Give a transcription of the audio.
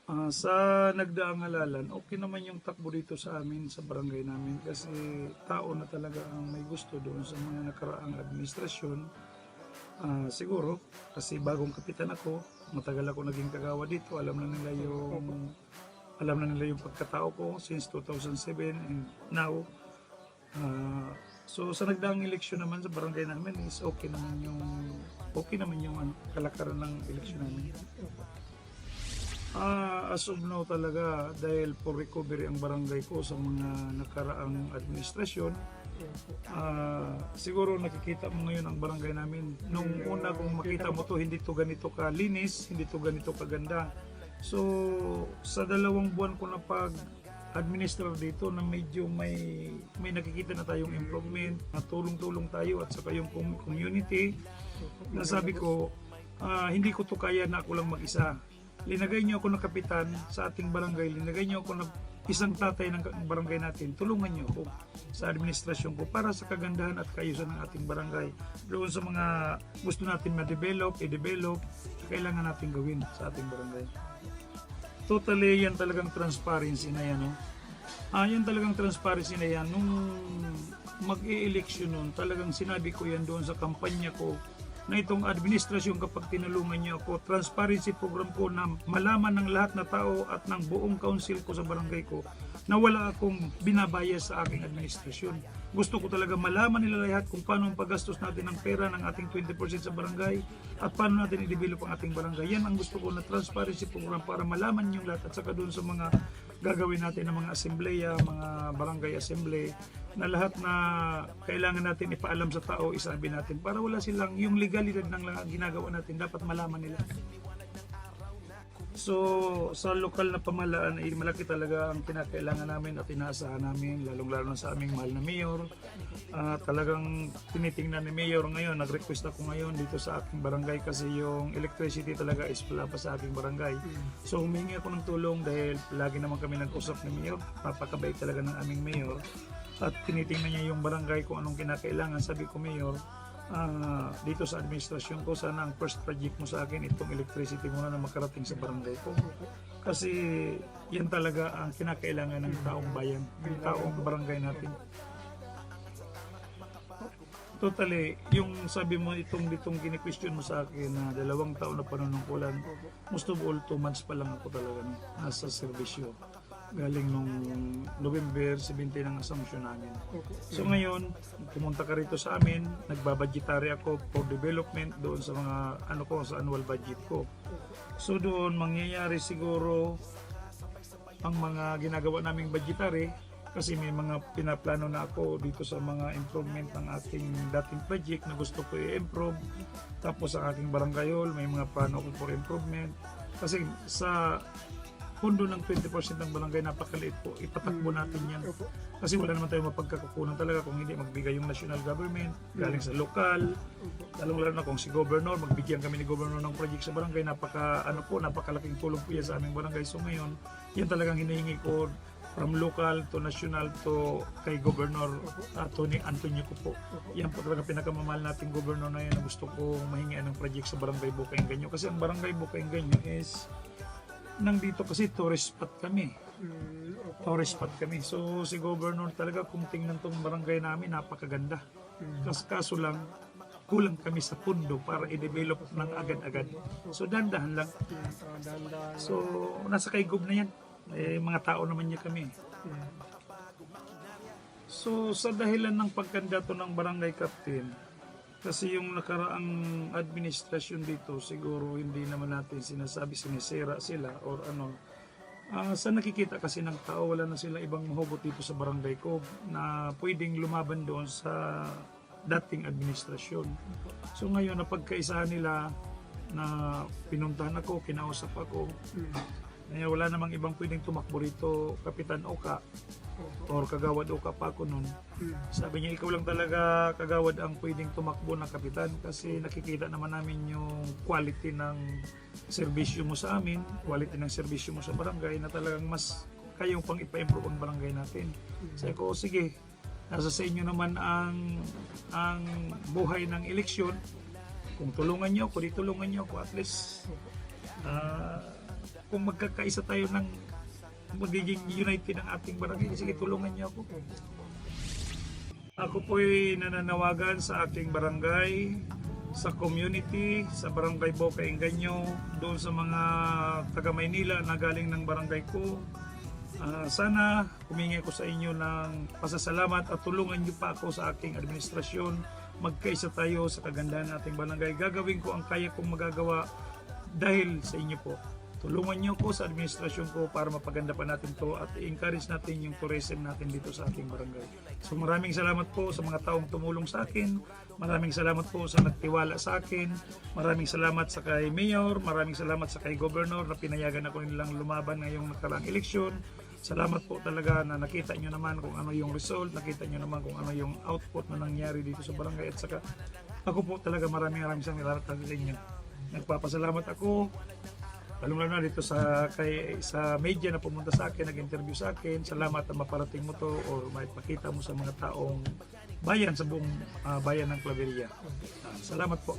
Sa nagdaang halalan, okay naman yung takbo dito sa amin, sa barangay namin kasi tao na talaga ang may gusto doon sa mga nakaraang administrasyon. Siguro kasi bagong kapitan ako, matagal ako naging kagawa dito, alam na nila yung pagkatao ko since 2007 and now. So sa nagdaang eleksyon naman sa barangay namin is okay naman yung kalakaran ng eleksyon namin. As of now talaga, dahil for recovery ang barangay ko sa mga nakaraang administrasyon, siguro nakikita mo ngayon ang barangay namin. Nung una kung makita mo to, hindi to ganito kalinis, hindi to ganito kaganda. So sa 2 buwan ko na pag-administer dito na medyo may nakikita na tayong improvement, tulong-tulong tayo at saka yung community, nasabi ko, hindi ko to kaya na ako lang mag-isa. Linagay niyo ako ng kapitan sa ating barangay, linagay niyo ako ng isang tatay ng barangay natin, tulungan niyo ako sa administrasyon ko para sa kagandahan at kaayusan ng ating barangay. Doon sa mga gusto natin ma-develop, i-develop, kailangan natin gawin sa ating barangay. Totally yan talagang transparency na yan. Yan talagang transparency na yan. Nung mag-e-election nun, talagang sinabi ko yan doon sa kampanya ko na itong administrasyon kapag tinulungan niyo ako, transparency program ko na malaman ng lahat na tao at ng buong council ko sa barangay ko na wala akong binabayas sa aking administrasyon. Gusto ko talaga malaman nila lahat kung paano ang paggastos natin ng pera ng ating 20% sa barangay at paano natin i-develop ang ating barangay. Yan ang gusto ko na transparency program para malaman yung lahat at saka doon sa mga gagawin natin ng mga assembleya, mga barangay assembly, na lahat na kailangan natin ipaalam sa tao, isabi natin para wala silang yung legalidad ng ginagawa natin, dapat malaman nila. So sa lokal na pamahalaan ay malaki talaga ang kinakailangan namin at inaasahan namin, lalong-lalo na sa aming mahal na mayor. Talagang tinitingnan ni mayor ngayon, nag-request ako ngayon dito sa aking barangay kasi yung electricity talaga is wala pa sa aking barangay. So humingi ako ng tulong dahil lagi naman kami nag-usap ni mayor, papakabait talaga ng aming mayor. At tinitingnan niya yung barangay kung anong kinakailangan. Sabi ko, mayor, dito sa administrasyon ko, sana ang first project mo sa akin itong electricity muna na makarating sa barangay ko. Kasi yan talaga ang kinakailangan ng taong bayan, ng taong barangay natin. Totally, yung sabi mo ditong kini-question mo sa akin na 2 taon na panunungkulan, most of all 2 months pa lang ako talaga nasa serbisyo. Galing nung November 17 ang assumption namin. So ngayon, pumunta ka rito sa amin, nagbabudgetary ako for development doon sa mga sa annual budget ko. So doon mangyayari siguro ang mga ginagawa naming budgetary kasi may mga pinaplano na ako dito sa mga improvement ng ating dating project na gusto ko i-improve. Tapos sa aking barangay hall, may mga plano ko for improvement. Kasi sa pundo ng 20% ng barangay, napakaliit po, ipatakbo natin yan. Kasi wala naman tayong mapagkakukunan talaga kung hindi magbigay yung national government, galing sa lokal, lalong-lalo na kung si governor, magbigyan kami ni governor ng project sa barangay, napakalaking tulong po yan sa aming barangay. So ngayon, yan talagang hinihingi ko from local to national to kay Governor Tony Antonio ko po. Yan po talaga pinakamamahal nating governor na yan na gusto ko mahingian ng project sa barangay Bukainganyo. Kasi ang barangay Bukainganyo is nandito kasi tourist spot kami. So si governor talaga kung tingnan tong barangay namin, napakaganda. Kaso lang kulang kami sa pundo para i-develop ng agad-agad. So dandahan lang. So nasa kay Gob na yan. Mga tao naman niya kami. So sa dahilan ng pagkandidato ng barangay captain, kasi yung nakaraang administrasyon dito, siguro hindi naman natin sinasabi sinisira sila or ano. Sa nakikita kasi ng tao, wala na sila ibang mahugot dito sa barangay ko na pwedeng lumaban doon sa dating administrasyon. So ngayon, napagkaisahan nila na pinuntahan ako, kinausap ako. Wala namang ibang pwedeng tumakbo rito, Kapitan Oka or Kagawad Oka pa ako nun. Sabi niya, ikaw lang talaga Kagawad ang pwedeng tumakbo ng kapitan kasi nakikita naman namin yung quality ng serbisyo mo sa amin, quality ng serbisyo mo sa barangay na talagang mas kayong pang ipa-improve ang barangay natin. Sabi ko, sige, nasa sa inyo naman ang buhay ng eleksyon. Kung tulungan niyo ako, di tulungan niyo ako, at least kung magkakaisa tayo ng magiging united ang ating barangay, sige tulungan niyo ako. Ako po'y nananawagan sa ating barangay, sa community, sa barangay Boca Engaño, doon sa mga taga Maynila na galing ng barangay ko. Sana humingi ko sa inyo ng pasasalamat at tulungan niyo pa ako sa aking administrasyon. Magkaisa tayo sa kagandahan ng ating barangay. Gagawin ko ang kaya kong magagawa dahil sa inyo po. Tulungan niyo ko sa administrasyon ko para mapaganda pa natin to at i-encourage natin yung tourism natin dito sa ating barangay. So maraming salamat po sa mga taong tumulong sa akin. Maraming salamat po sa nagtiwala sa akin. Maraming salamat sa kay Mayor. Maraming salamat sa kay Governor na pinayagan ako nilang lumaban ngayong nakaraang eleksyon. Salamat po talaga na nakita nyo naman kung ano yung result, nakita nyo naman kung ano yung output na nangyari dito sa barangay at saka ako po talaga maraming salamat sa inyo. Nagpapasalamat ako lalong na dito sa media na pumunta sa akin, nag-interview sa akin. Salamat na maparating mo to o makita mo sa mga taong bayan sa buong bayan ng Claveria. Salamat po.